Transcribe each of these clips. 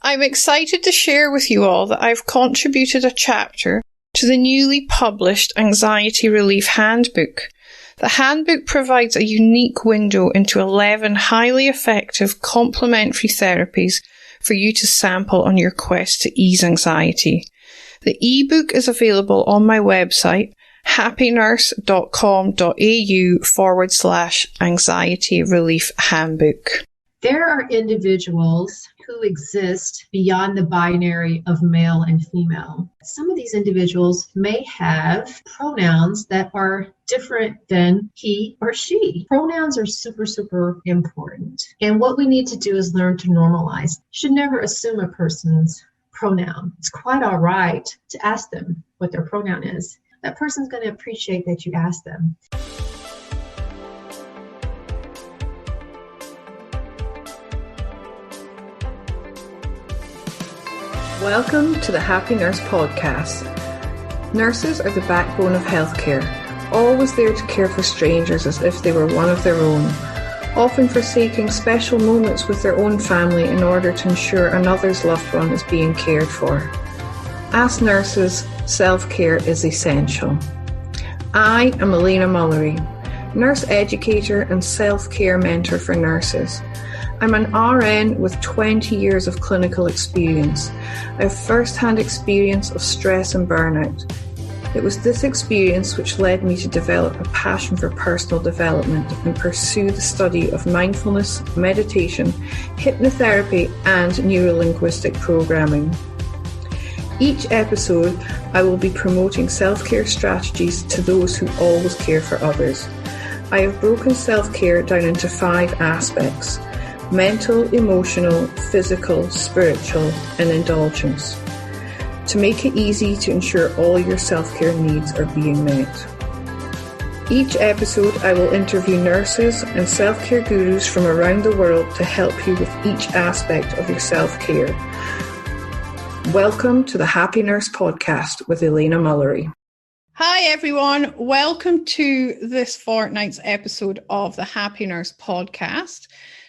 I'm excited to share with you all that I've contributed a chapter to the newly published Anxiety Relief Handbook. The handbook provides a unique window into 11 highly effective complementary therapies for you to sample on your quest to ease anxiety. The ebook is available on my website, happynurse.com.au/anxiety relief handbook. There are individuals who exist beyond the binary of male and female. Some of these individuals may have pronouns that are different than he or she. Pronouns are super, super important. And what we need to do is learn to normalize. You should never assume a person's pronoun. It's quite all right to ask them what their pronoun is. That person's going to appreciate that you asked them. Welcome to the Happy Nurse Podcast. Nurses are the backbone of healthcare, always there to care for strangers as if they were one of their own, often forsaking special moments with their own family in order to ensure another's loved one is being cared for. As nurses, self-care is essential. I am Elena Mullery, nurse educator and self-care mentor for nurses. I'm an RN with 20 years of clinical experience. I have first-hand experience of stress and burnout. It was this experience which led me to develop a passion for personal development and pursue the study of mindfulness, meditation, hypnotherapy, and neuro-linguistic programming. Each episode, I will be promoting self-care strategies to those who always care for others. I have broken self-care down into 5 aspects: mental, emotional, physical, spiritual, and indulgence, to make it easy to ensure all your self-care needs are being met. Each episode, I will interview nurses and self-care gurus from around the world to help you with each aspect of your self-care. Welcome to the Happy Nurse Podcast with Elena Mullery. Hi everyone, welcome to this fortnight's episode of the Happy Nurse Podcast.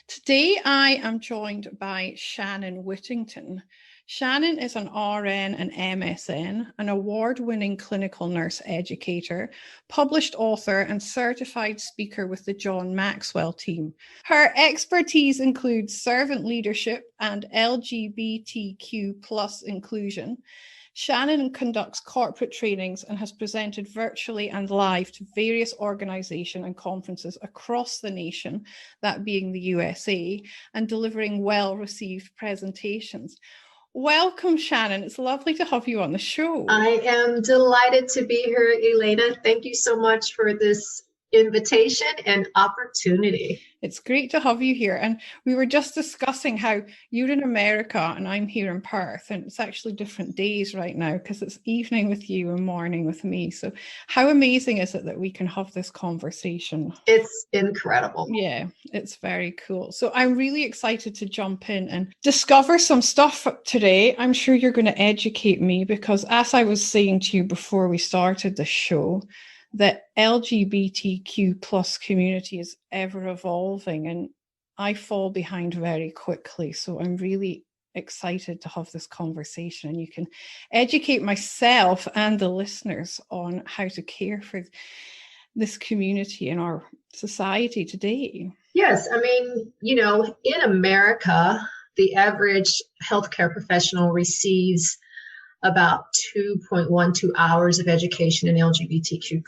Today I am joined by Shannon Whittington. Shannon is an RN and MSN, an award-winning clinical nurse educator, published author and certified speaker with the John Maxwell team. Her expertise includes servant leadership and LGBTQ+ inclusion. Shannon conducts corporate trainings and has presented virtually and live to various organisations and conferences across the nation, that being the USA, and delivering well-received presentations. Welcome, Shannon. It's lovely to have you on the show. I am delighted to be here, Elena. Thank you so much for this invitation and opportunity. It's great to have you here. And we were just discussing how you're in America and I'm here in Perth, and it's actually different days right now because it's evening with you and morning with me. So how amazing is it that we can have this conversation? It's incredible. Yeah, it's very cool. So I'm really excited to jump in and discover some stuff today. I'm sure you're going to educate me because, as I was saying to you before we started the show, the LGBTQ+ community is ever evolving and I fall behind very quickly. So I'm really excited to have this conversation and you can educate myself and the listeners on how to care for this community in our society today. Yes, I mean, in America, the average healthcare professional receives about 2.12 hours of education in LGBTQ+.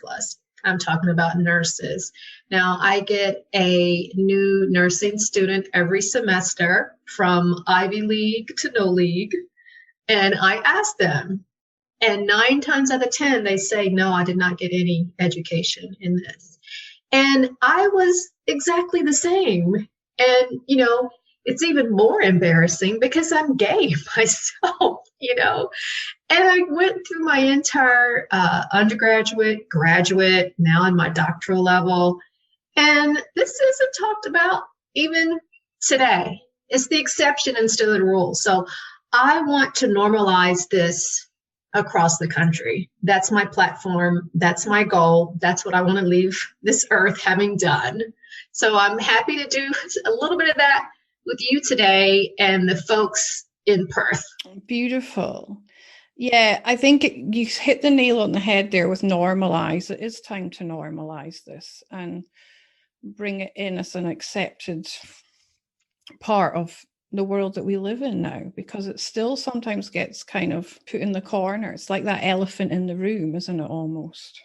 I'm talking about nurses. Now, I get a new nursing student every semester from Ivy League to no league, and I ask them, and 9 times out of 10, they say, no, I did not get any education in this. And I was exactly the same. And, it's even more embarrassing because I'm gay myself, And I went through my entire undergraduate, graduate, now in my doctoral level. And this isn't talked about even today. It's the exception instead of the rule. So I want to normalize this across the country. That's my platform. That's my goal. That's what I want to leave this earth having done. So I'm happy to do a little bit of that with you today and the folks in Perth. Beautiful. Yeah, I think you hit the nail on the head there with normalize. It is time to normalize this and bring it in as an accepted part of the world that we live in now, because it still sometimes gets kind of put in the corner. It's like that elephant in the room, isn't it, almost?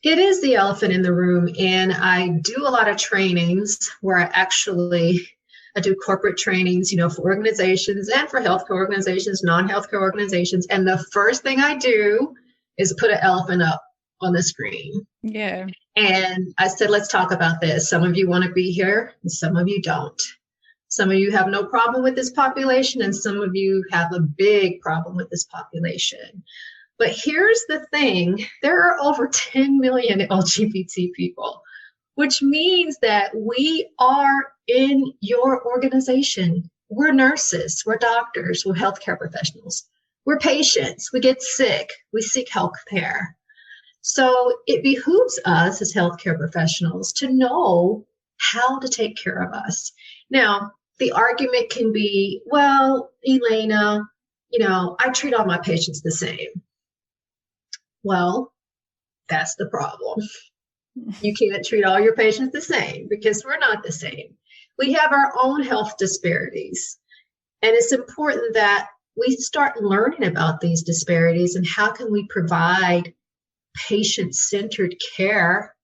It is the elephant in the room, and I do a lot of trainings where I do corporate trainings, for organizations and for healthcare organizations, non-healthcare organizations, and the first thing I do is put an elephant up on the screen. Yeah. And I said, let's talk about this. Some of you want to be here, and some of you don't. Some of you have no problem with this population, and some of you have a big problem with this population. But here's the thing, there are over 10 million LGBT people, which means that we are in your organization. We're nurses, we're doctors, we're healthcare professionals, we're patients, we get sick, we seek health care. So it behooves us as healthcare professionals to know how to take care of us. Now, the argument can be, well, Elena, I treat all my patients the same. Well, that's the problem. You can't treat all your patients the same because we're not the same. We have our own health disparities. And it's important that we start learning about these disparities and how can we provide patient-centered care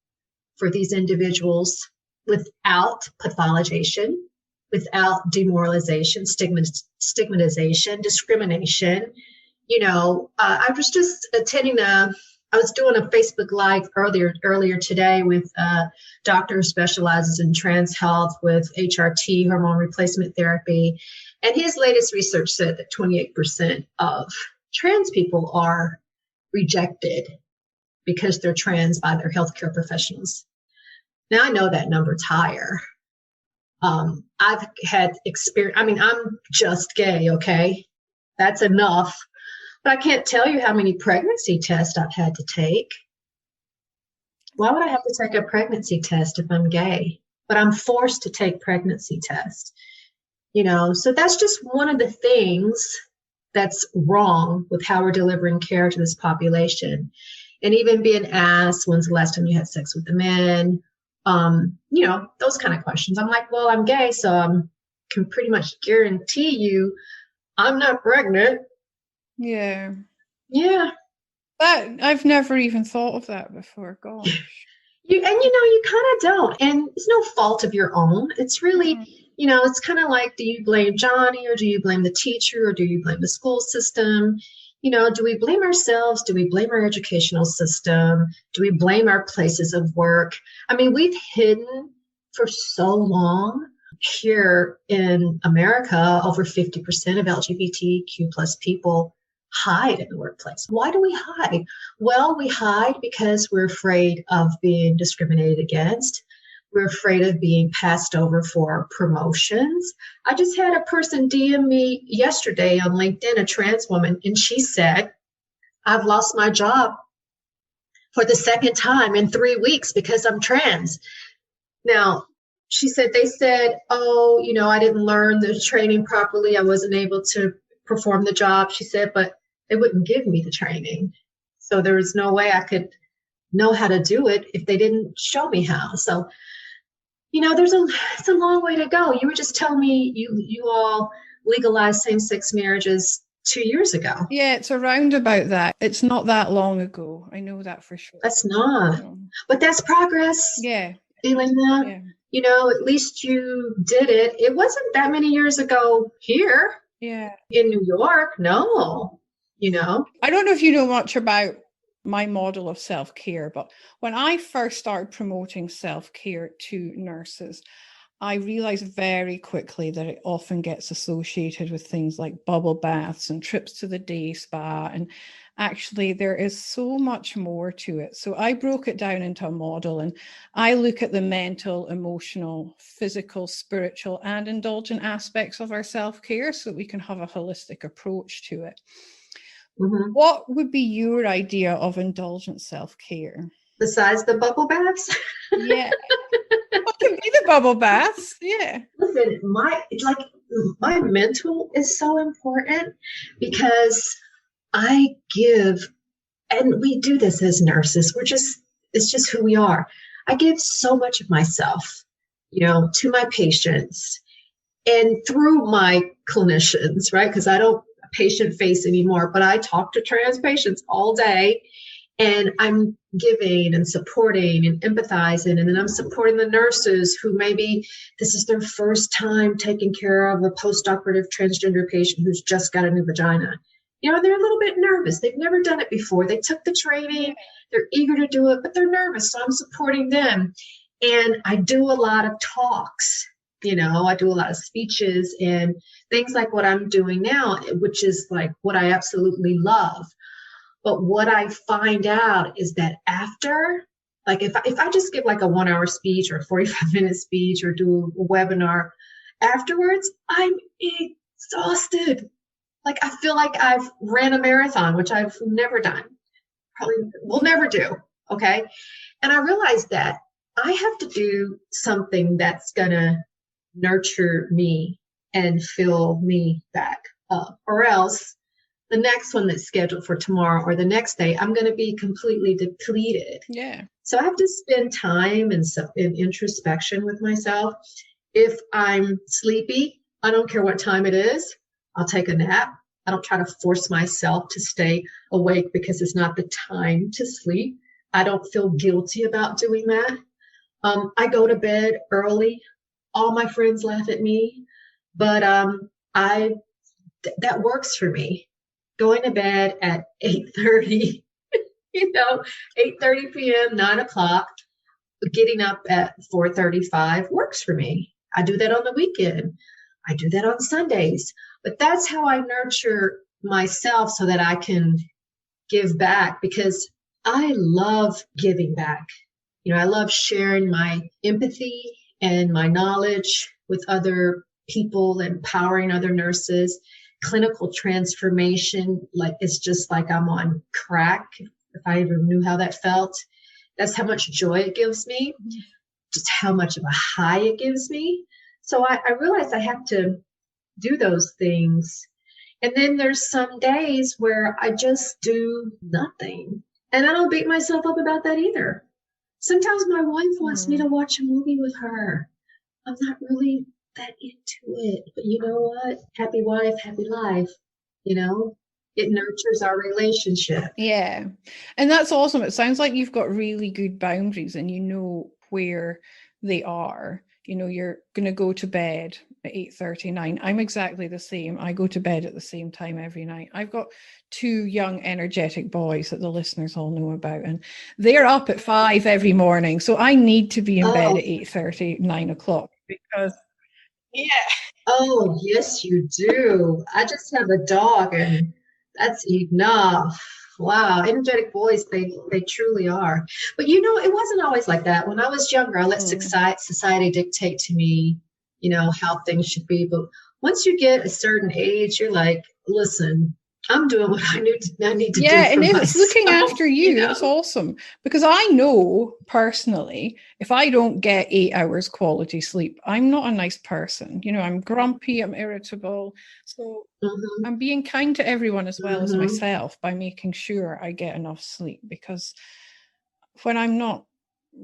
for these individuals without pathologization, without demoralization, stigmatization, discrimination. I was just I was doing a Facebook Live earlier today with a doctor who specializes in trans health with HRT, hormone replacement therapy. And his latest research said that 28% of trans people are rejected because they're trans by their healthcare professionals. Now, I know that number's higher. I've had experience. I'm just gay, okay? That's enough. But I can't tell you how many pregnancy tests I've had to take. Why would I have to take a pregnancy test if I'm gay? But I'm forced to take pregnancy tests. So that's just one of the things that's wrong with how we're delivering care to this population. And even being asked, when's the last time you had sex with a man? Those kind of questions. I'm like, well, I'm gay, so I can pretty much guarantee you I'm not pregnant. Yeah. Yeah. But I've never even thought of that before. Gosh. You kind of don't. And it's no fault of your own. It's really, it's kind of like, do you blame Johnny or do you blame the teacher or do you blame the school system? Do we blame ourselves? Do we blame our educational system? Do we blame our places of work? We've hidden for so long. Here in America, over 50% of LGBTQ plus people hide in the workplace. Why do we hide? Well, we hide because we're afraid of being discriminated against. We're afraid of being passed over for promotions. I just had a person DM me yesterday on LinkedIn, a trans woman, and she said, I've lost my job for the second time in 3 weeks because I'm trans. Now, she said, they said, I didn't learn the training properly. I wasn't able to perform the job. She said, but they wouldn't give me the training. So there was no way I could know how to do it if they didn't show me how. So, it's a long way to go. You were just telling me you all legalized same-sex marriages 2 years ago. Yeah, it's around about that. It's not that long ago. I know that for sure. That's not. But that's progress. Yeah. Elena, at least you did it. It wasn't that many years ago here. Yeah. In New York, no. I don't know if you know much about my model of self-care, but when I first started promoting self-care to nurses, I realized very quickly that it often gets associated with things like bubble baths and trips to the day spa. And actually, there is so much more to it. So I broke it down into a model, and I look at the mental, emotional, physical, spiritual, and indulgent aspects of our self-care so that we can have a holistic approach to it. Mm-hmm. What would be your idea of indulgent self-care? Besides the bubble baths? Yeah. What can be the bubble baths? Yeah. Listen, my mental is so important because I give, and we do this as nurses. It's just who we are. I give so much of myself, to my patients and through my clinicians, right? Because I don't patient face anymore, but I talk to trans patients all day, and I'm giving and supporting and empathizing. And then I'm supporting the nurses who maybe this is their first time taking care of a post-operative transgender patient who's just got a new vagina. They're a little bit nervous. They've never done it before. They took the training. They're eager to do it, but they're nervous. So I'm supporting them. And I do a lot of talks. I do a lot of speeches and things like what I'm doing now, which is like what I absolutely love. But what I find out is that after, like if I just give like a 1-hour speech or a 45-minute speech or do a webinar, afterwards, I'm exhausted. Like I feel like I've ran a marathon, which I've never done, probably will never do. Okay. And I realized that I have to do something that's going to nurture me and fill me back up, or else the next one that's scheduled for tomorrow or the next day, I'm going to be completely depleted. Yeah. So I have to spend time in introspection with myself. If I'm sleepy, I don't care what time it is, I'll take a nap. I don't try to force myself to stay awake because it's not the time to sleep. I don't feel guilty about doing that. I go to bed early. All my friends laugh at me, but that works for me. Going to bed at 8:30, 8:30 p.m., 9 o'clock, getting up at 4:35 works for me. I do that on the weekend. I do that on Sundays. But that's how I nurture myself so that I can give back, because I love giving back. I love sharing my empathy and my knowledge with other people, empowering other nurses. Clinical transformation, like it's just like I'm on crack. If I ever knew how that felt, that's how much joy it gives me, just how much of a high it gives me. So I realized I have to do those things. And then there's some days where I just do nothing. And I don't beat myself up about that either. Sometimes my wife wants me to watch a movie with her. I'm not really that into it, but you know what? Happy wife, happy life. It nurtures our relationship. Yeah. And that's awesome. It sounds like you've got really good boundaries and you know where they are. You're going to go to bed at 8:39. I'm exactly the same. I go to bed at the same time every night. I've got 2 young, energetic boys that the listeners all know about, and they're up at 5 every morning. So I need to be in bed at 8:30, 9 o'clock because, yeah. Oh, yes, you do. I just have a dog, and that's enough. Wow, energetic boys, they truly are. But it wasn't always like that. When I was younger, I let society dictate to me, how things should be. But once you get a certain age, you're like, listen, I'm doing what I need to do. Yeah, and if myself, it's looking after you, that's awesome. Because I know personally, if I don't get 8 hours quality sleep, I'm not a nice person. I'm grumpy, I'm irritable. So I'm being kind to everyone as well as myself by making sure I get enough sleep, because when I'm not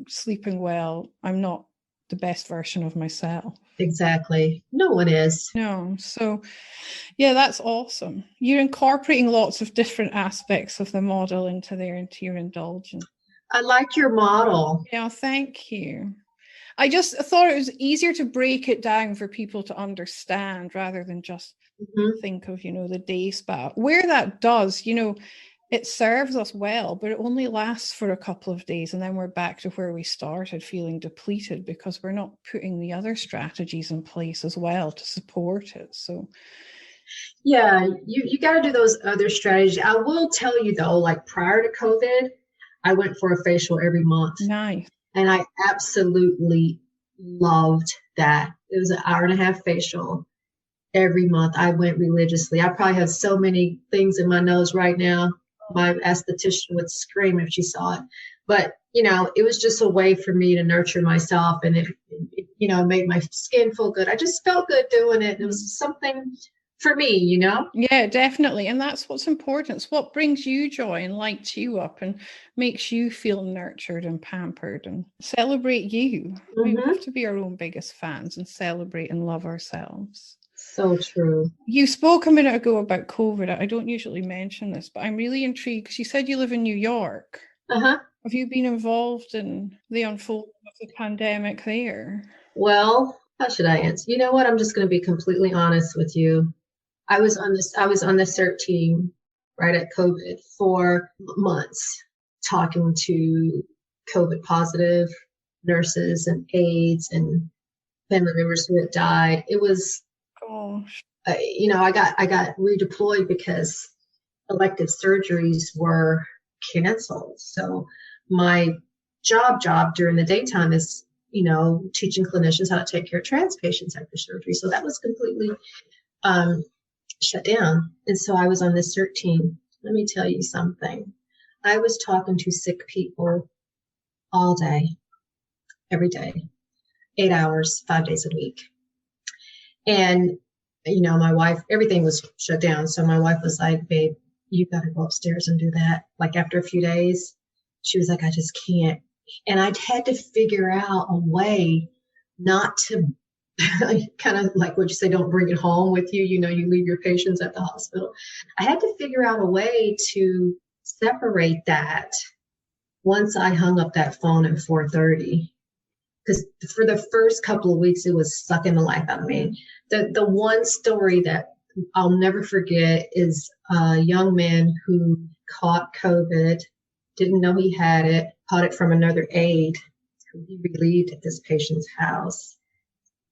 sleeping well, I'm not the best version of myself. Exactly. No one is. No. So, yeah, that's awesome. You're incorporating lots of different aspects of the model into your indulgence. I like your model. Yeah, thank you. I just thought it was easier to break it down for people to understand rather than just think of, the day spa. Where that does, it serves us well, but it only lasts for a couple of days. And then we're back to where we started, feeling depleted because we're not putting the other strategies in place as well to support it. So, yeah, you got to do those other strategies. I will tell you though, like prior to COVID, I went for a facial every month. Nice. And I absolutely loved that. It was an 1.5-hour facial every month. I went religiously. I probably have so many things in my nose right now. My esthetician would scream if she saw it. But, it was just a way for me to nurture myself, and it made my skin feel good. I just felt good doing it. It was something for me. Yeah, definitely. And that's what's important. It's what brings you joy and lights you up and makes you feel nurtured and pampered, and celebrate you. We have to be our own biggest fans and celebrate and love ourselves. So true. You spoke a minute ago about COVID. I don't usually mention this, but I'm really intrigued because you said you live in New York. Uh-huh. Have you been involved in the unfolding of the pandemic there? Well, how should I answer? You know what? I'm just going to be completely honest with you. I was on the CERT team right at COVID for months, talking to COVID positive nurses and aides and family members who had died. It was, Gosh. I got redeployed because elective surgeries were canceled. So my job during the daytime is, teaching clinicians how to take care of trans patients after surgery. So that was completely shut down. And so I was on this CERT team. Let me tell you something. I was talking to sick people all day, every day, 8 hours, 5 days a week. And, my wife, everything was shut down. So my wife was like, babe, you got to go upstairs and do that. Like after a few days, she was like, I just can't. And I'd had to figure out a way not to kind of like what you say, don't bring it home with you. You leave your patients at the hospital. I had to figure out a way to separate that once I hung up that phone at 4:30. Because for the first couple of weeks, it was sucking the life out of me. The one story that I'll never forget is a young man who caught COVID, didn't know he had it, caught it from another aide who he relieved at this patient's house.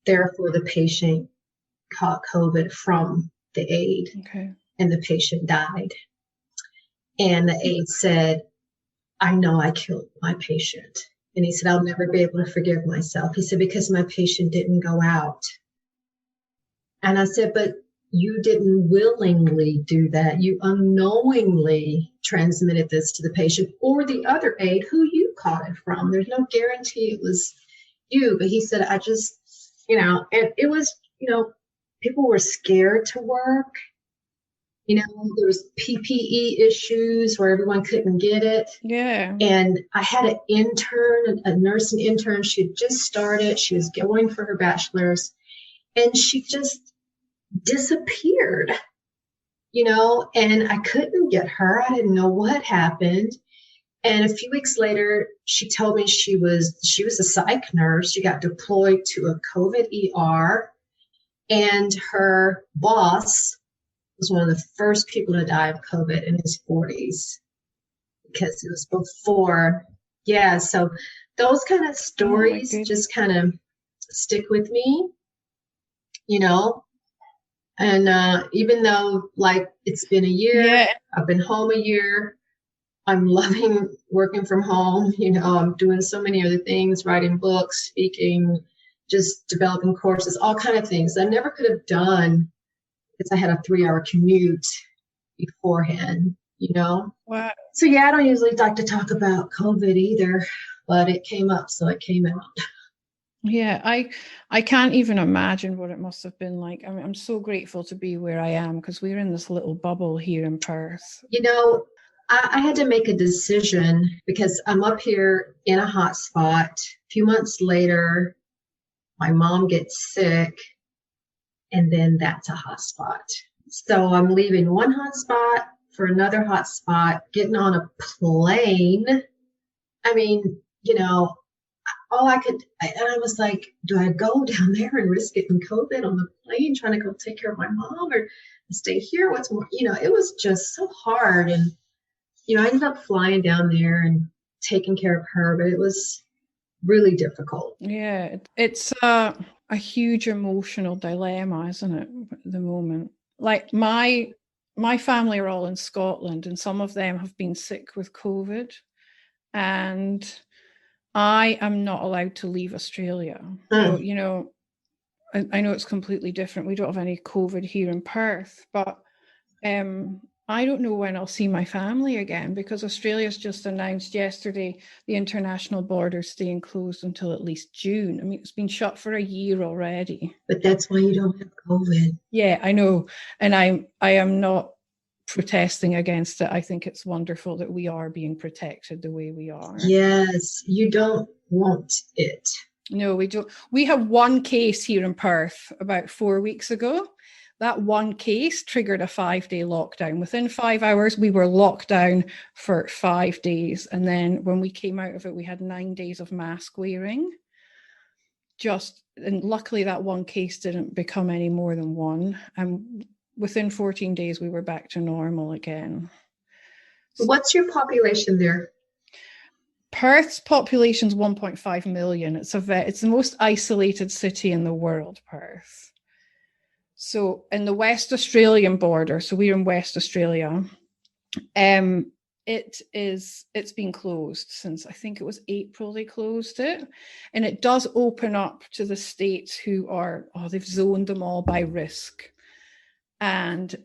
Therefore, the patient caught COVID from the aide, and the patient died. And the aide said, I know I killed my patient. And he said, I'll never be able to forgive myself. He said, because my patient didn't go out. And I said, but you didn't willingly do that. You unknowingly transmitted this to the patient or the other aide who you caught it from. There's no guarantee it was you. But he said, I just, and it was, people were scared to work. There was PPE issues where everyone couldn't get it. Yeah. And I had an intern, a nursing intern. She had just started. She was going for her bachelor's. And she just disappeared, and I couldn't get her. I didn't know what happened. And a few weeks later, she told me she was a psych nurse. She got deployed to a COVID ER, and her boss was one of the first people to die of COVID in his 40s because it was before. Yeah. So those kind of stories just kind of stick with me, and even though like it's been a year, I've been home a year, I'm loving working from home. I'm doing so many other things, writing books, speaking, just developing courses, all kind of things I never could have done because I had a 3-hour commute beforehand, Wow. So I don't usually like to talk about COVID either, but it came up, so it came out. Yeah, I can't even imagine what it must have been like. I mean, I'm so grateful to be where I am because we're in this little bubble here in Perth. I had to make a decision because I'm up here in a hot spot. A few months later, my mom gets sick, and then that's a hot spot. So I'm leaving one hot spot for another hot spot, getting on a plane. I mean, all I could, and I was like, do I go down there and risk getting COVID on the plane, trying to go take care of my mom, or stay here? What's more, it was just so hard. And, I ended up flying down there and taking care of her, but it was really difficult. Yeah, it's a huge emotional dilemma, isn't it, at the moment? Like my family are all in Scotland, and some of them have been sick with COVID, and I am not allowed to leave Australia. So, I know it's completely different. We don't have any COVID here in Perth, but I don't know when I'll see my family again, because Australia's just announced yesterday the international borders staying closed until at least June. I mean, it's been shut for a year already. But that's why you don't have COVID. Yeah, I know. And I am not protesting against it. I think it's wonderful that we are being protected the way we are. Yes, you don't want it. No, we don't. We have one case here in Perth about 4 weeks ago. That one case triggered a 5-day lockdown. Within 5 hours, we were locked down for 5 days. And then when we came out of it, we had 9 days of mask wearing. And luckily that one case didn't become any more than one. And within 14 days, we were back to normal again. What's your population there? Perth's population is 1.5 million. It's the most isolated city in the world, Perth. So in the West Australian border, so we're in West Australia, it's been closed since, I think it was April they closed it. And it does open up to the states who they've zoned them all by risk. And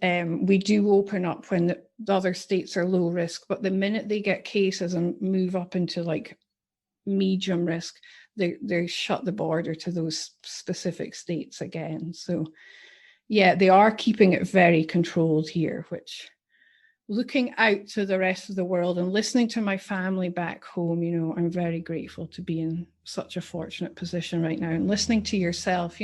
we do open up when the other states are low risk, but the minute they get cases and move up into like medium risk, they shut the border to those specific states again. So yeah, they are keeping it very controlled here, which, looking out to the rest of the world and listening to my family back home, I'm very grateful to be in such a fortunate position right now. And listening to yourself,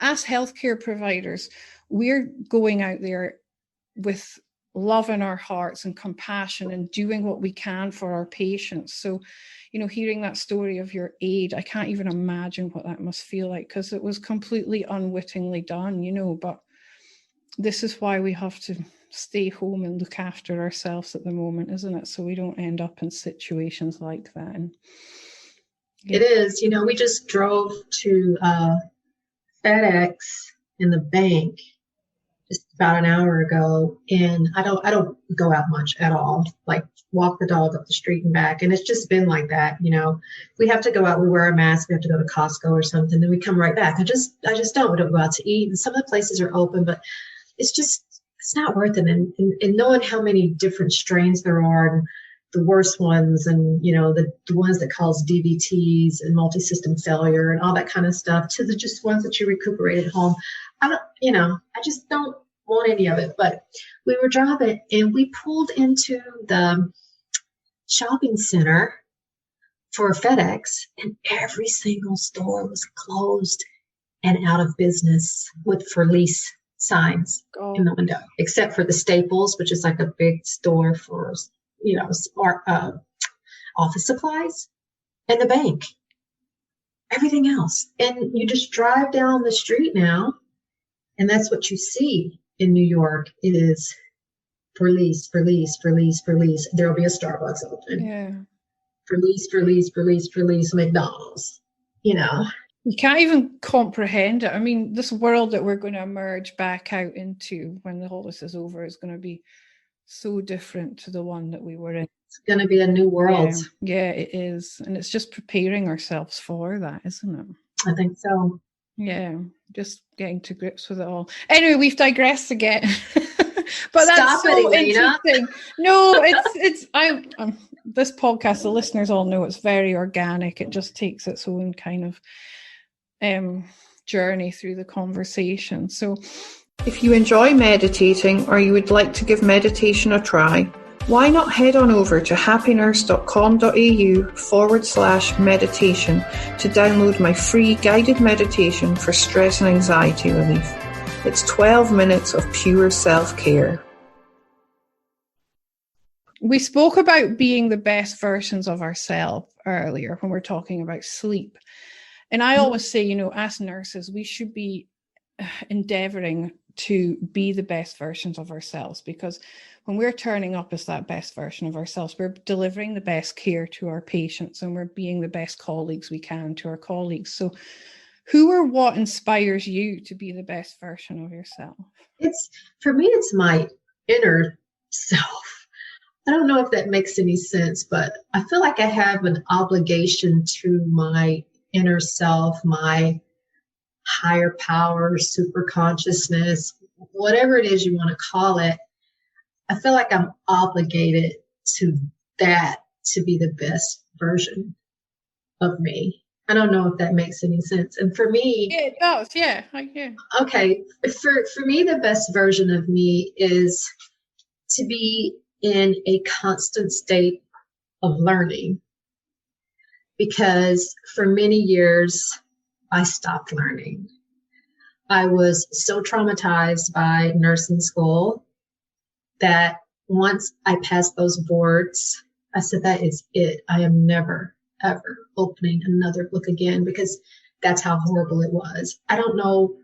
as healthcare providers, we're going out there with love in our hearts and compassion and doing what we can for our patients. So, hearing that story of your aide, I can't even imagine what that must feel like, because it was completely unwittingly done, but this is why we have to stay home and look after ourselves at the moment, isn't it? So we don't end up in situations like that. And, It is. We just drove to FedEx in the bank just about an hour ago, and I don't go out much at all, like walk the dog up the street and back. And it's just been like that. We have to go out, we wear a mask, we have to go to Costco or something, then we come right back. I just don't. We don't go out to eat, and some of the places are open, but it's not worth it. And knowing how many different strains there are, and the worst ones, and the ones that cause DVTs and multi-system failure and all that kind of stuff, to the just ones that you recuperate at home. I just don't want any of it. But we were driving and we pulled into the shopping center for FedEx, and every single store was closed and out of business for lease signs in the window, except for the Staples, which is like a big store for, smart office supplies, and the bank. Everything else. And you just drive down the street now, and that's what you see in New York. It is for lease. There'll be a Starbucks open. yeah. For lease, McDonald's, You can't even comprehend it. I mean, this world that we're going to emerge back out into when all this is over is going to be so different to the one that we were in. It's going to be a new world. Yeah, it is. And it's just preparing ourselves for that, isn't it? I think so. Yeah, just getting to grips with it all. Anyway, we've digressed again. But that's so interesting. No, I'm this podcast, the listeners all know it's very organic. It just takes its own kind of journey through the conversation. So if you enjoy meditating or you would like to give meditation a try, why not head on over to happynurse.com.au/meditation to download my free guided meditation for stress and anxiety relief. It's 12 minutes of pure self-care. We spoke about being the best versions of ourselves earlier when we're talking about sleep. And I always say, as nurses, we should be endeavoring to be the best versions of ourselves, because when we're turning up as that best version of ourselves, we're delivering the best care to our patients, and we're being the best colleagues we can to our colleagues. So who or what inspires you to be the best version of yourself? For me, it's my inner self. I don't know if that makes any sense, but I feel like I have an obligation to my inner self, my higher power, super consciousness, whatever it is you want to call it. I feel like I'm obligated to that to be the best version of me. I don't know if that makes any sense. And for me, Yeah, it does. Yeah, yeah. okay, for me, the best version of me is to be in a constant state of learning, because for many years I stopped learning. I was so traumatized by nursing school that once I passed those boards, I said, that is it. I am never, ever opening another book again, because that's how horrible it was. I don't know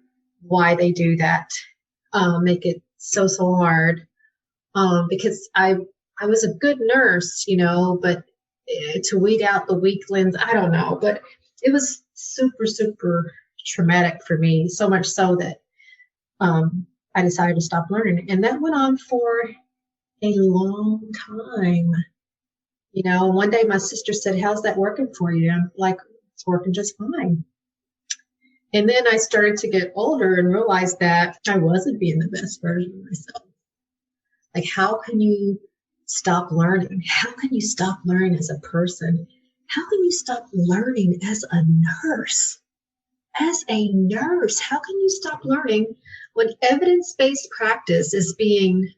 why they do that, make it so hard, because I was a good nurse, but to weed out the weaklings, I don't know. But it was super, super traumatic for me, so much so that I decided to stop learning. And that went on for a long time. One day my sister said, how's that working for you? I'm like, it's working just fine. And then I started to get older and realized that I wasn't being the best version of myself. Like, how can you stop learning? How can you stop learning as a person? How can you stop learning as a nurse? As a nurse, how can you stop learning when evidence-based practice is being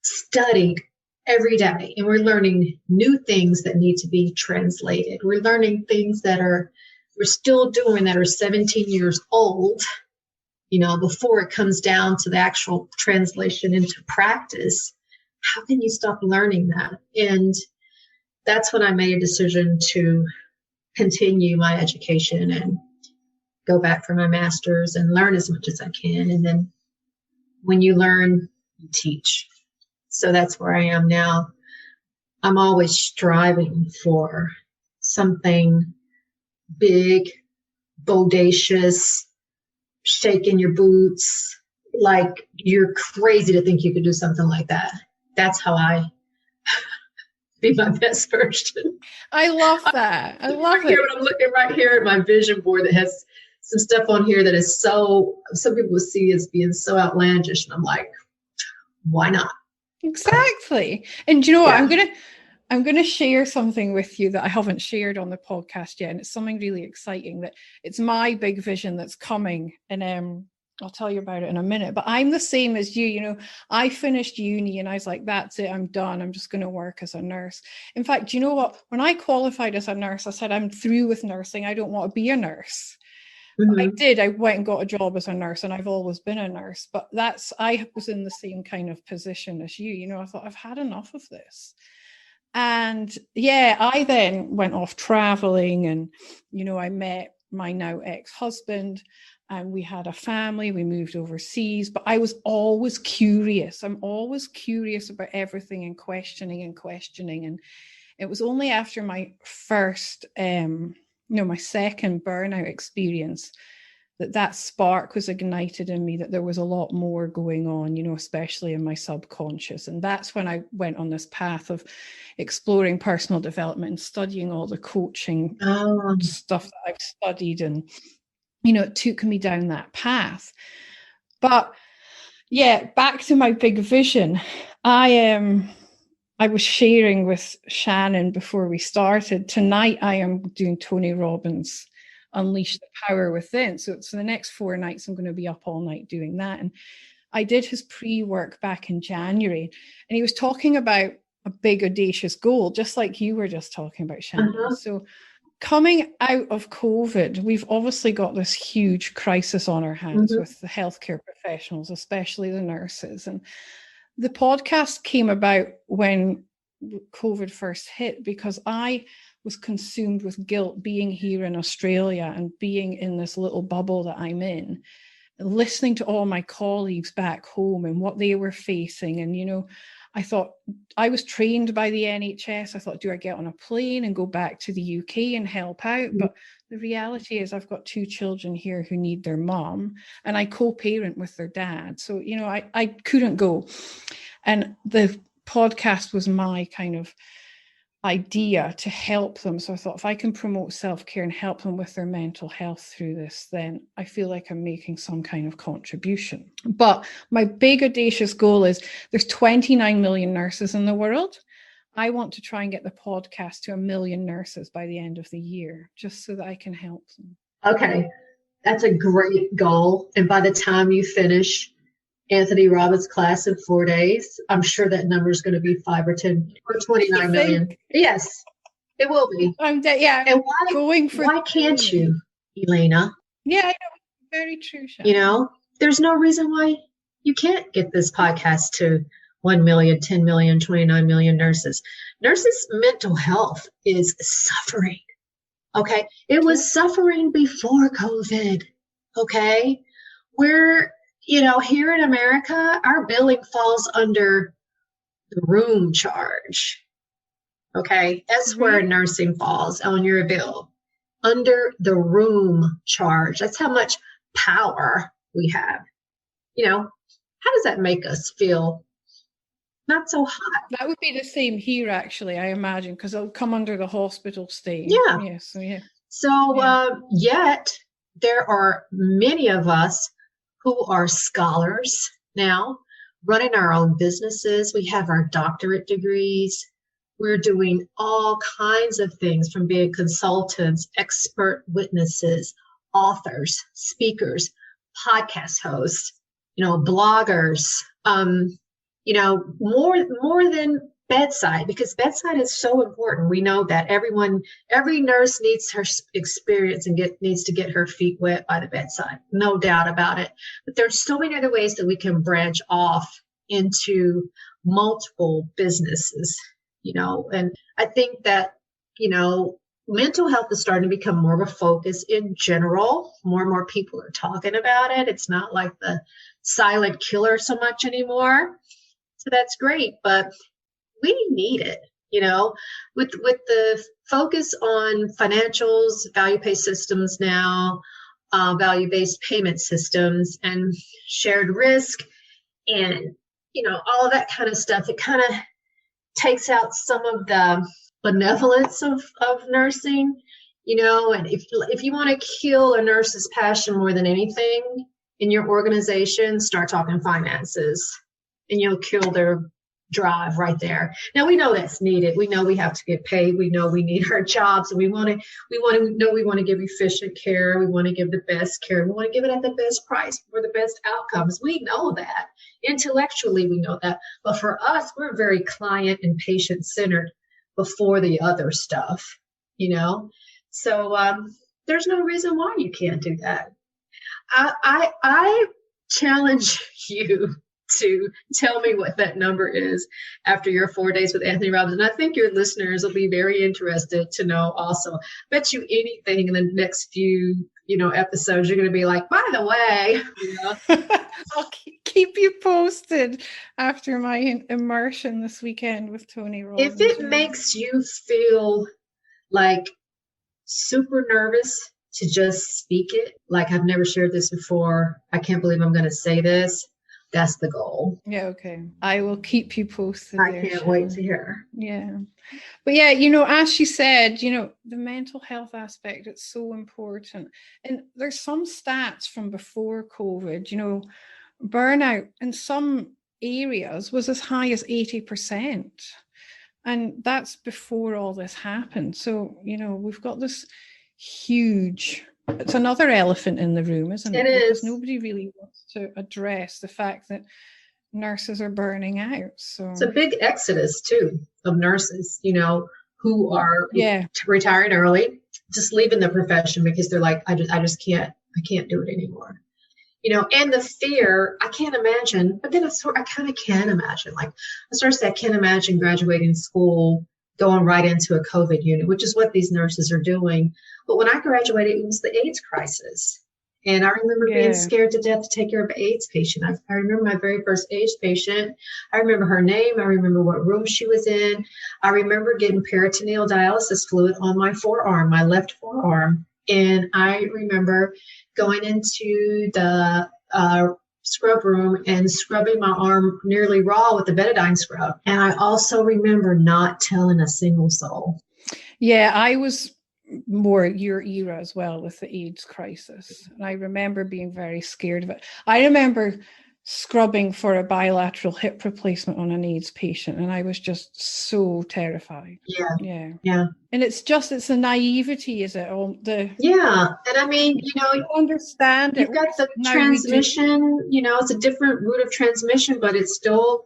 studied every day, and we're learning new things that need to be translated? We're learning things that we're still doing that are 17 years old, before it comes down to the actual translation into practice. How can you stop learning that? And that's when I made a decision to continue my education and go back for my master's and learn as much as I can. And then when you learn, you teach. So that's where I am now. I'm always striving for something big, bodacious, shaking your boots, like you're crazy to think you could do something like that. That's how I be my best version. I love that. I love it. I'm looking right here at my vision board that has some stuff on here that is some people see as being so outlandish. And I'm like, why not? Exactly. And you know what? Yeah. I'm gonna share something with you that I haven't shared on the podcast yet. And it's something really exciting, that it's my big vision that's coming. And I'll tell you about it in a minute. But I'm the same as you. I finished uni and I was like, that's it, I'm done. I'm just going to work as a nurse. In fact, you know what? When I qualified as a nurse, I said, I'm through with nursing. I don't want to be a nurse. Mm-hmm. I went and got a job as a nurse, and I've always been a nurse. But I was in the same kind of position as you. I thought, I've had enough of this. And yeah, I then went off traveling, and, I met my now ex-husband, and we had a family. We moved overseas, but I was always curious. I'm always curious about everything, and questioning. And it was only after my first, my second burnout experience that spark was ignited in me, that there was a lot more going on, especially in my subconscious. And that's when I went on this path of exploring personal development and studying all the coaching stuff that I've studied. And, it took me down that path. But yeah, back to my big vision. I was sharing with Shannon before we started. Tonight, I am doing Tony Robbins' Unleash the Power Within. So the next 4 nights, I'm going to be up all night doing that. And I did his pre-work back in January, and he was talking about a big, audacious goal, just like you were just talking about, Shannon. Uh-huh. So coming out of COVID, we've obviously got this huge crisis on our hands with the healthcare professionals, especially the nurses. And the podcast came about when COVID first hit, because I was consumed with guilt being here in Australia and being in this little bubble that I'm in, and listening to all my colleagues back home and what they were facing. And, I thought, I was trained by the NHS. I thought, do I get on a plane and go back to the UK and help out? But the reality is I've got 2 children here who need their mom, and I co-parent with their dad. So, I couldn't go. And the podcast was my kind of idea to help them. So I thought, if I can promote self-care and help them with their mental health through this, then I feel like I'm making some kind of contribution. But my big audacious goal is, there's 29 million nurses in the world. I want to try and get the podcast to 1 million nurses by the end of the year, just so that I can help them. Okay, that's a great goal. And by the time you finish Anthony Robbins' class in 4 days, I'm sure that number is going to be 5 or 10 or 29 million. Yes, it will be. Yeah. And why can't you, Elena? Yeah, I know. Very true, Shannon. You know, there's no reason why you can't get this podcast to 1 million, 10 million, 29 million nurses. Nurses' mental health is suffering. Okay. It was suffering before COVID. Okay. We're, here in America, our billing falls under the room charge. Okay. That's where nursing falls on your bill, under the room charge. That's how much power we have. How does that make us feel? Not so hot. That would be the same here, actually, I imagine, because it'll come under the hospital stay. Yeah. Yes. Yet there are many of us who are scholars now, running our own businesses. We have our doctorate degrees. We're doing all kinds of things, from being consultants, expert witnesses, authors, speakers, podcast hosts, bloggers, more than bedside, because bedside is so important. We know that every nurse needs her experience and needs to get her feet wet by the bedside. No doubt about it. But there's so many other ways that we can branch off into multiple businesses, and I think that, mental health is starting to become more of a focus in general. More and more people are talking about it. It's not like the silent killer so much anymore. So that's great, but we need it, with the focus on financials, value-based systems now, value-based payment systems, and shared risk, and, all of that kind of stuff. It kind of takes out some of the benevolence of nursing, and if you want to kill a nurse's passion more than anything in your organization, start talking finances, and you'll kill their drive right there. Now, we know that's needed. We know we have to get paid. We know we need our jobs, and we want to give efficient care. We want to give the best care. We want to give it at the best price for the best outcomes. We know that. Intellectually, we know that. But for us, we're very client and patient centered before the other stuff, So there's no reason why you can't do that. I challenge you to tell me what that number is after your 4 days with Anthony Robbins. And I think your listeners will be very interested to know also. Bet you anything in the next few, episodes, you're going to be like, by the way, I'll keep you posted after my immersion this weekend with Tony Robbins. If it makes you feel like super nervous to just speak it, like I've never shared this before, I can't believe I'm going to say this, that's the goal. Yeah, okay. I will keep you posted. I can't wait to hear. Yeah. But yeah, as she said, the mental health aspect, it's so important. And there's some stats from before COVID, burnout in some areas was as high as 80%. And that's before all this happened. So, we've got this huge, it's another elephant in the room, isn't it? It is. Because nobody really wants to address the fact that nurses are burning out. So it's a big exodus too of nurses, who are retiring early, just leaving the profession because they're like, I can't do it anymore. And the fear, I can't imagine, but then I kind of can imagine. Like, I sort of say, I can't imagine graduating school, going right into a COVID unit, which is what these nurses are doing. But when I graduated, it was the AIDS crisis. And I remember being scared to death to take care of an AIDS patient. I remember my very first AIDS patient. I remember her name. I remember what room she was in. I remember getting peritoneal dialysis fluid on my forearm, my left forearm. And I remember going into the scrub room and scrubbing my arm nearly raw with the betadine scrub. And I also remember not telling a single soul. Yeah, I was more your era as well with the AIDS crisis. And I remember being very scared of it. I remember scrubbing for a bilateral hip replacement on an AIDS patient, and I was just so terrified. Yeah. And it's the naivety, is it? Yeah. And I mean, you understand you've got the transmission, it's a different route of transmission, but it's still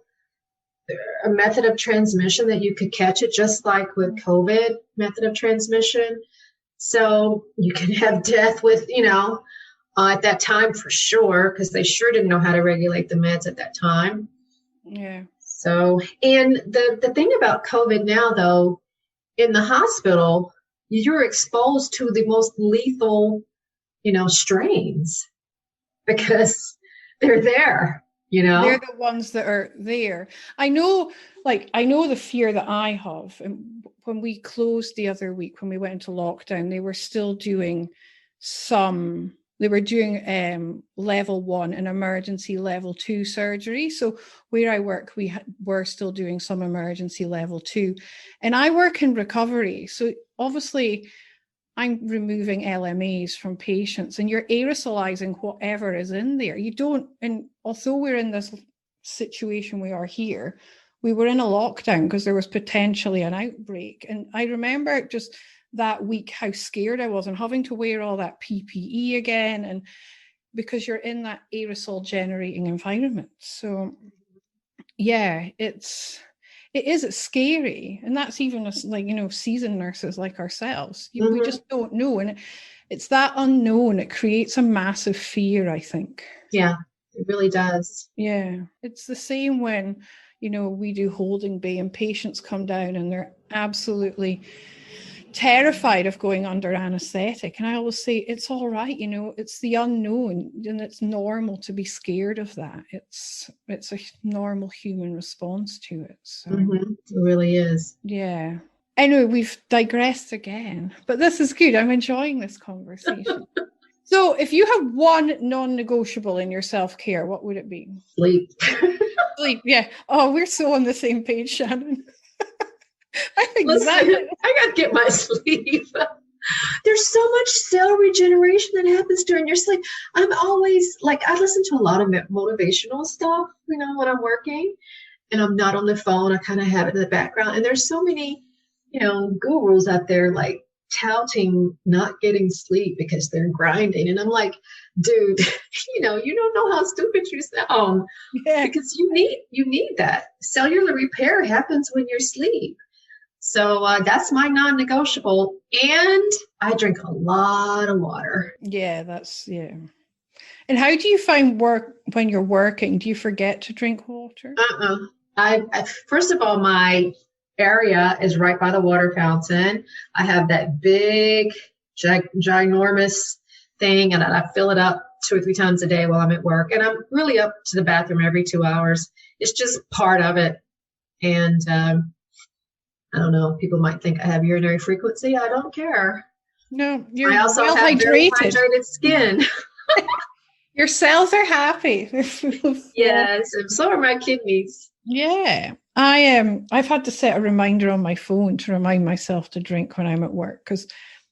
a method of transmission that you could catch it, just like with COVID method of transmission. So you can have death with, at that time for sure, because they sure didn't know how to regulate the meds at that time. Yeah. So, and the thing about COVID now, though, in the hospital, you're exposed to the most lethal, strains because they're there. They're the ones that are there. I know the fear that I have. And when we closed the other week, when we went into lockdown, they were still doing level 1 and emergency level 2 surgery. So where I work, we're still doing some emergency level 2. And I work in recovery. So obviously I'm removing LMAs from patients, and you're aerosolizing whatever is in there. And although we're in this situation we are here, we were in a lockdown because there was potentially an outbreak. And I remember just that week how scared I was and having to wear all that PPE again, and because you're in that aerosol generating environment. So yeah, it's scary. And that's even us, seasoned nurses like ourselves. We just don't know. And it's that unknown. It creates a massive fear, I think. Yeah, it really does. Yeah. It's the same when, we do holding bay and patients come down and they're absolutely terrified of going under anesthetic. And I always say, it's all right. It's the unknown, and it's normal to be scared of that. It's a normal human response to it. So it really is. Yeah. Anyway, we've digressed again, but this is good. I'm enjoying this conversation. So if you have one non-negotiable in your self-care, what would it be? Sleep. Sleep, yeah. Oh, we're so on the same page, Shannon. Listen, I got to get my sleep. There's so much cell regeneration that happens during your sleep. I'm always I listen to a lot of motivational stuff, when I'm working and I'm not on the phone. I kind of have it in the background. And there's so many, gurus out there touting not getting sleep because they're grinding. And I'm like, dude, you don't know how stupid you sound. Yeah. Because you need that. Cellular repair happens when you sleep. So that's my non-negotiable. And I drink a lot of water. Yeah, yeah. And how do you find work when you're working? Do you forget to drink water? I first of all, my area is right by the water fountain. I have that big, ginormous thing, and I fill it up 2 or 3 times a day while I'm at work. And I'm really up to the bathroom every 2 hours. It's just part of it. And I don't know. People might think I have urinary frequency. I don't care. No, you're I also have very hydrated skin. Your cells are happy. Yes, and so are my kidneys. Yeah, I've had to set a reminder on my phone to remind myself to drink when I'm at work because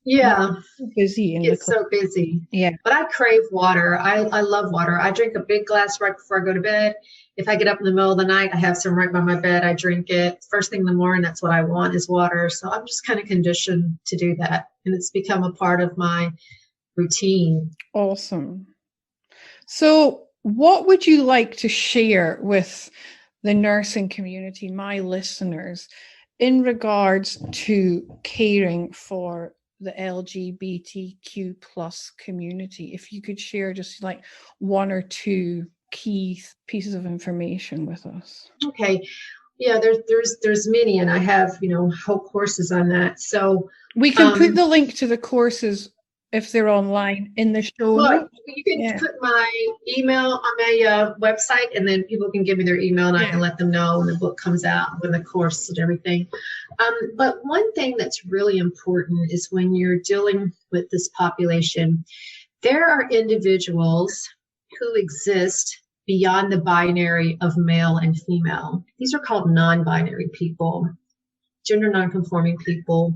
I'm so busy. It's so busy. Yeah, but I crave water. I love water. I drink a big glass right before I go to bed. If I get up in the middle of the night, I have some right by my bed. I drink it. First thing in the morning, that's what I want is water. So I'm just kind of conditioned to do that. And it's become a part of my routine. Awesome. So what would you like to share with the nursing community, my listeners, in regards to caring for the LGBTQ plus community? If you could share just 1 or 2 key pieces of information with us. Okay. Yeah, there's many, and I have, whole courses on that. So we can put the link to the courses if they're online in the show notes. You can put my email on my website, and then people can give me their email, and I can let them know when the book comes out, when the course and everything. But one thing that's really important is when you're dealing with this population, there are individuals who exist beyond the binary of male and female. These are called non-binary people, gender non-conforming people,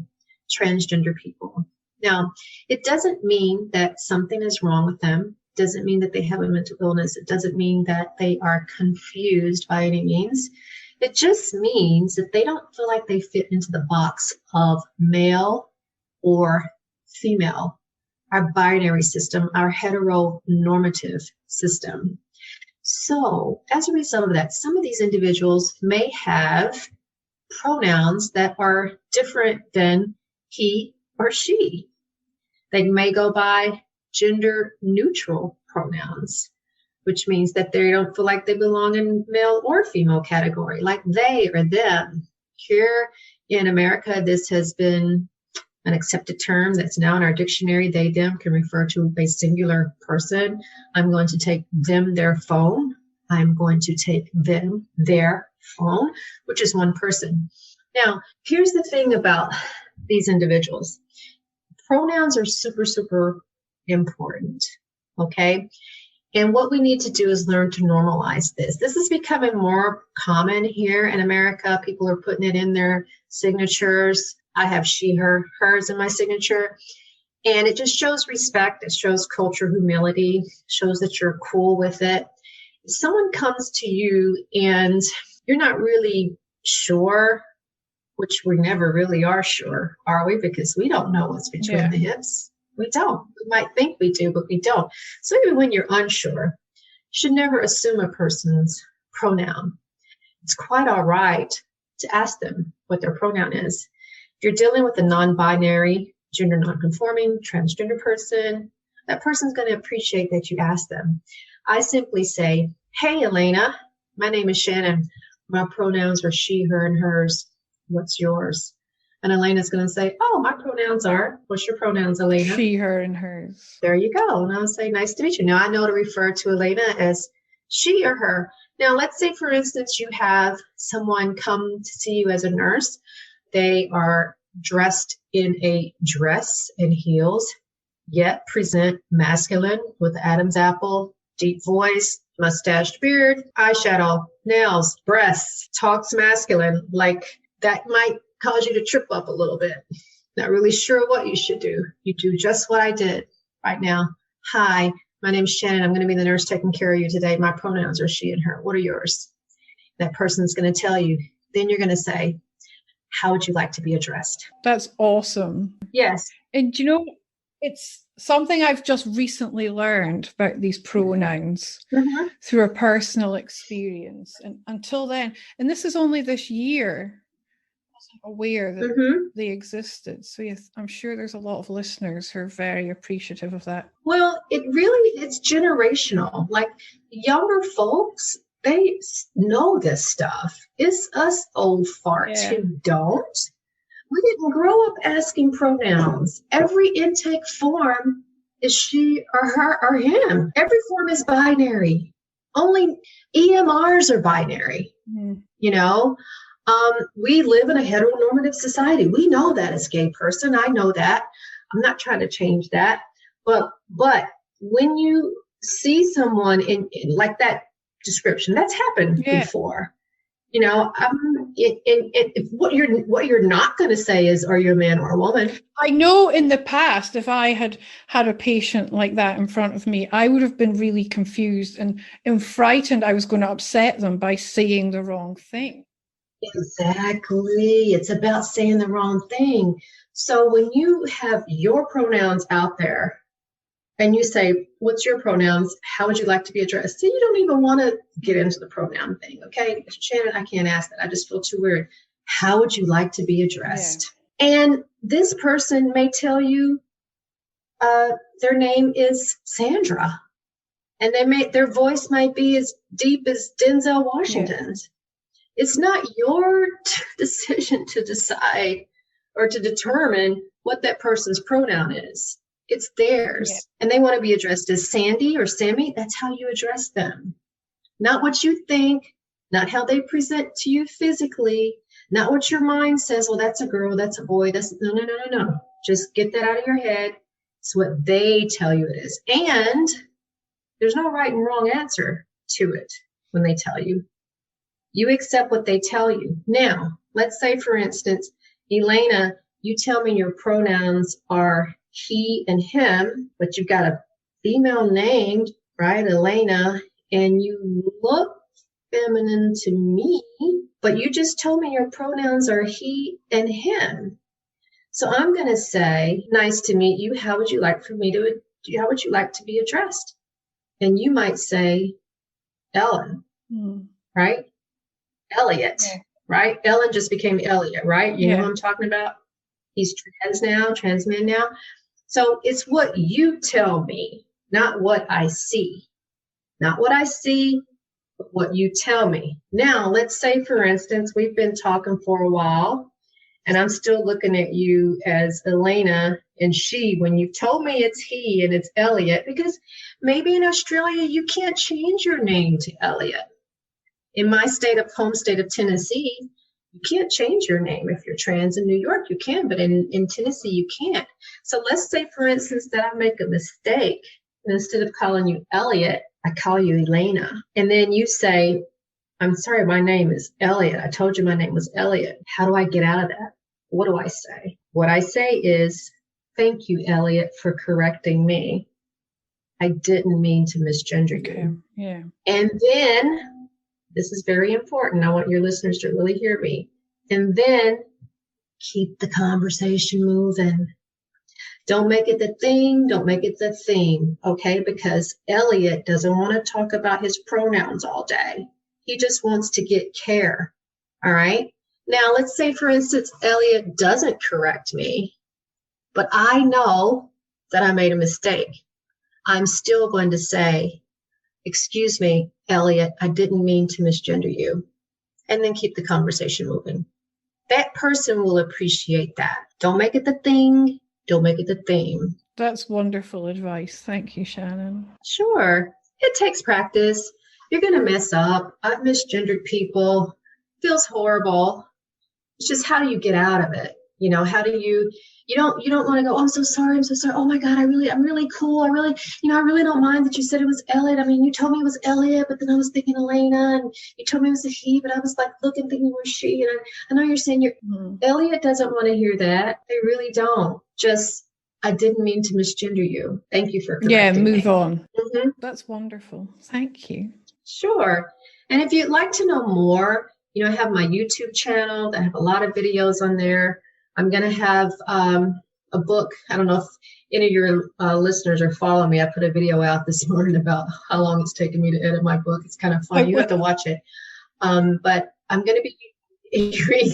transgender people. Now, it doesn't mean that something is wrong with them. It doesn't mean that they have a mental illness. It doesn't mean that they are confused by any means. It just means that they don't feel like they fit into the box of male or female, our binary system, our hetero-normative system. So as a result of that, some of these individuals may have pronouns that are different than he or she. They may go by gender neutral pronouns, which means that they don't feel like they belong in male or female category, like they or them. Here in America, this has been an accepted term that's now in our dictionary. They, them can refer to a singular person. I'm going to take them, their phone. I'm going to take them, their phone, which is one person. Now, here's the thing about these individuals. Pronouns are super, super important, okay? And what we need to do is learn to normalize this. This is becoming more common here in America. People are putting it in their signatures. I have she, her, hers in my signature. And it just shows respect. It shows culture, humility, shows that you're cool with it. If someone comes to you and you're not really sure, which we never really are sure, are we? Because we don't know what's between the hips. We don't. We might think we do, but we don't. So even when you're unsure, you should never assume a person's pronoun. It's quite all right to ask them what their pronoun is. If you're dealing with a non-binary, gender non-conforming, transgender person, that person's going to appreciate that you ask them. I simply say, hey, Elena, my name is Shannon. My pronouns are she, her, and hers. What's yours? And Elena's going to say, oh, my pronouns are, what's your pronouns, Elena? She, her, and hers. There you go. And I'll say, nice to meet you. Now I know to refer to Elena as she or her. Now, let's say, for instance, you have someone come to see you as a nurse. They are dressed in a dress and heels, yet present masculine with Adam's apple, deep voice, mustached beard, eyeshadow, nails, breasts, talks masculine. Like that might cause you to trip up a little bit. Not really sure what you should do. You do just what I did right now. Hi, my name's Shannon. I'm going to be the nurse taking care of you today. My pronouns are she and her. What are yours? That person's going to tell you. Then you're going to say, how would you like to be addressed? That's awesome. Yes. And you know, it's something I've just recently learned about these pronouns through a personal experience. And until then, and this is only this year, I wasn't aware that they existed. So yes, I'm sure there's a lot of listeners who are very appreciative of that. Well, it's generational. Like younger folks, they know this stuff. It's us old farts who don't. We didn't grow up asking pronouns. Every intake form is she or her or him. Every form is binary. Only EMRs are binary. You know, we live in a heteronormative society. We know that as a gay person. I know that. I'm not trying to change that. But when you see someone in like that description, that's happened before. You know, what you're not going to say is, are you a man or a woman? I know in the past, if I had had a patient like that in front of me, I would have been really confused and frightened I was going to upset them by saying the wrong thing. Exactly. It's about saying the wrong thing. So when you have your pronouns out there and you say, what's your pronouns? How would you like to be addressed? So you don't even want to get into the pronoun thing. Okay, Shannon, I can't ask that. I just feel too weird. How would you like to be addressed? Yeah. And this person may tell you their name is Sandra. And their voice might be as deep as Denzel Washington's. Yeah. It's not your decision to decide or to determine what that person's pronoun is. It's theirs. Yeah. And they want to be addressed as Sandy or Sammy. That's how you address them. Not what you think, not how they present to you physically, not what your mind says, well, that's a girl, that's a boy, no. Just get that out of your head. It's what they tell you it is. And there's no right and wrong answer to it when they tell you. You accept what they tell you. Now, let's say, for instance, Elena, you tell me your pronouns are he and him, but you've got a female named, right, Elena, and you look feminine to me, but you just told me your pronouns are he and him. So I'm going to say, nice to meet you. How would you like to be addressed? And you might say, Ellen, right? Elliot, right? Ellen just became Elliot, right? You know what I'm talking about? He's trans man now. So it's what you tell me, not what I see. Not what I see, but what you tell me. Now, let's say, for instance, we've been talking for a while, and I'm still looking at you as Elena and she, when you told me it's he and it's Elliot, because maybe in Australia, you can't change your name to Elliot. In my home state of Tennessee, you can't change your name. If you're trans in New York, you can, but in Tennessee, you can't. So let's say, for instance, that I make a mistake. And instead of calling you Elliot, I call you Elena. And then you say, I'm sorry, my name is Elliot. I told you my name was Elliot. How do I get out of that? What do I say? What I say is, thank you, Elliot, for correcting me. I didn't mean to misgender you. Yeah. And then, this is very important. I want your listeners to really hear me. And then keep the conversation moving. Don't make it the thing. Don't make it the theme. Okay? Because Elliot doesn't want to talk about his pronouns all day. He just wants to get care. All right? Now, let's say, for instance, Elliot doesn't correct me, but I know that I made a mistake. I'm still going to say, excuse me, Elliot, I didn't mean to misgender you. And then keep the conversation moving. That person will appreciate that. Don't make it the thing. Don't make it the theme. That's wonderful advice. Thank you, Shannon. Sure. It takes practice. You're going to mess up. I've misgendered people. Feels horrible. It's just, how do you get out of it? You know, how do you don't want to go, oh, I'm so sorry. Oh my God, I'm really cool. I really don't mind that you said it was Elliot. I mean, you told me it was Elliot, but then I was thinking Elena, and you told me it was a he, but I was like looking, thinking it was she. And I know you're saying Elliot doesn't want to hear that. They really don't. Just, I didn't mean to misgender you. Thank you for correcting move me. on. Mm-hmm. That's wonderful. Thank you. Sure. And if you'd like to know more, I have my YouTube channel that have a lot of videos on there. I'm going to have a book. I don't know if any of your listeners are following me. I put a video out this morning about how long it's taken me to edit my book. It's kind of funny. You have to watch it. But I'm going to be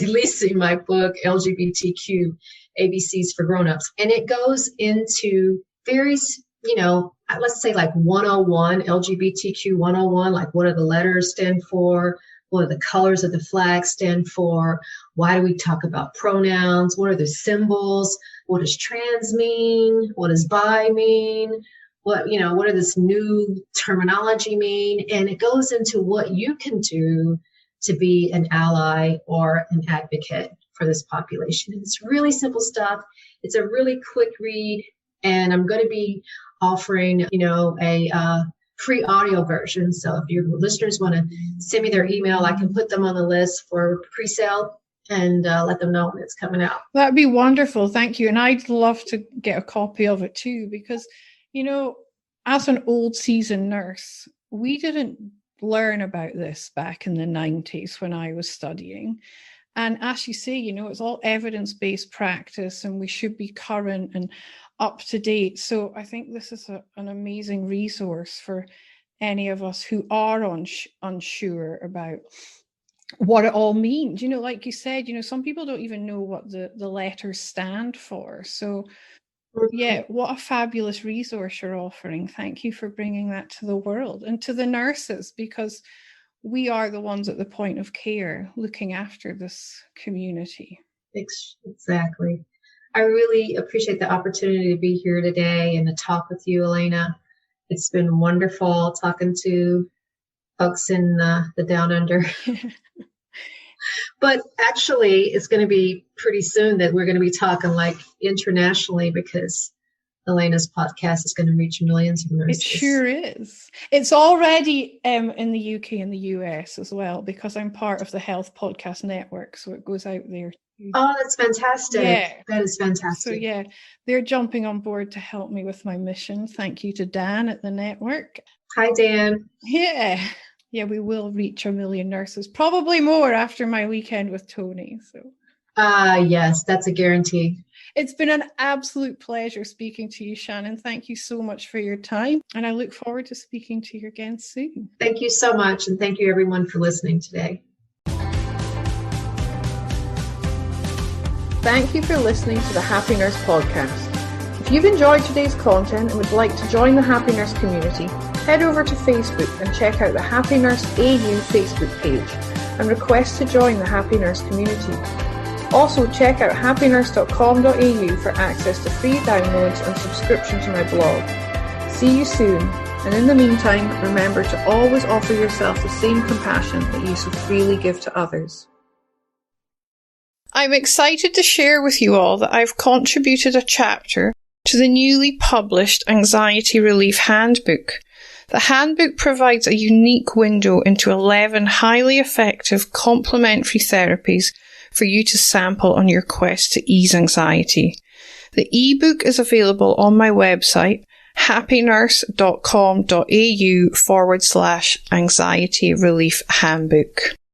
releasing my book, LGBTQ, ABCs for Grownups. And it goes into various, let's say like 101, LGBTQ 101, like what do the letters stand for? What do the colors of the flag stand for? Why do we talk about pronouns? What are the symbols? What does trans mean? What does bi mean? What does this new terminology mean? And it goes into what you can do to be an ally or an advocate for this population. It's really simple stuff. It's a really quick read. And I'm going to be offering, a free audio version. So if your listeners want to send me their email, I can put them on the list for pre-sale and let them know when it's coming out. That'd be wonderful. Thank you. And I'd love to get a copy of it too, because, as an old seasoned nurse, we didn't learn about this back in the 90s when I was studying. And as you say, it's all evidence-based practice, and we should be current and up to date. So I think this is an amazing resource for any of us who are unsure about what it all means. Like you said, some people don't even know what the letters stand for. So yeah, what a fabulous resource you're offering. Thank you for bringing that to the world and to the nurses, because we are the ones at the point of care looking after this community. Exactly. I really appreciate the opportunity to be here today and to talk with you, Elena. It's been wonderful talking to folks in the Down Under. But actually, it's going to be pretty soon that we're going to be talking like internationally, because Elena's podcast is going to reach millions of nurses. It sure is. It's already in the UK and the US as well, because I'm part of the Health Podcast Network, so it goes out there. Oh, that's fantastic. Yeah. That is fantastic. So yeah, they're jumping on board to help me with my mission. Thank you to Dan at the network. Hi, Dan. Yeah, we will reach 1 million nurses, probably more after my weekend with Tony. So yes, that's a guarantee. It's been an absolute pleasure speaking to you, Shannon. Thank you so much for your time, and I look forward to speaking to you again soon. Thank you so much, and thank you everyone for listening today. Thank you for listening to the Happy Nurse podcast. If you've enjoyed today's content and would like to join the Happy Nurse community, head over to Facebook and check out the Happy Nurse AU Facebook page and request to join the Happy Nurse community. Also, check out happynurse.com.au for access to free downloads and subscription to my blog. See you soon, and in the meantime, remember to always offer yourself the same compassion that you so freely give to others. I'm excited to share with you all that I've contributed a chapter to the newly published Anxiety Relief Handbook. The handbook provides a unique window into 11 highly effective complementary therapies for you to sample on your quest to ease anxiety. The ebook is available on my website, happynurse.com.au/anxiety relief handbook.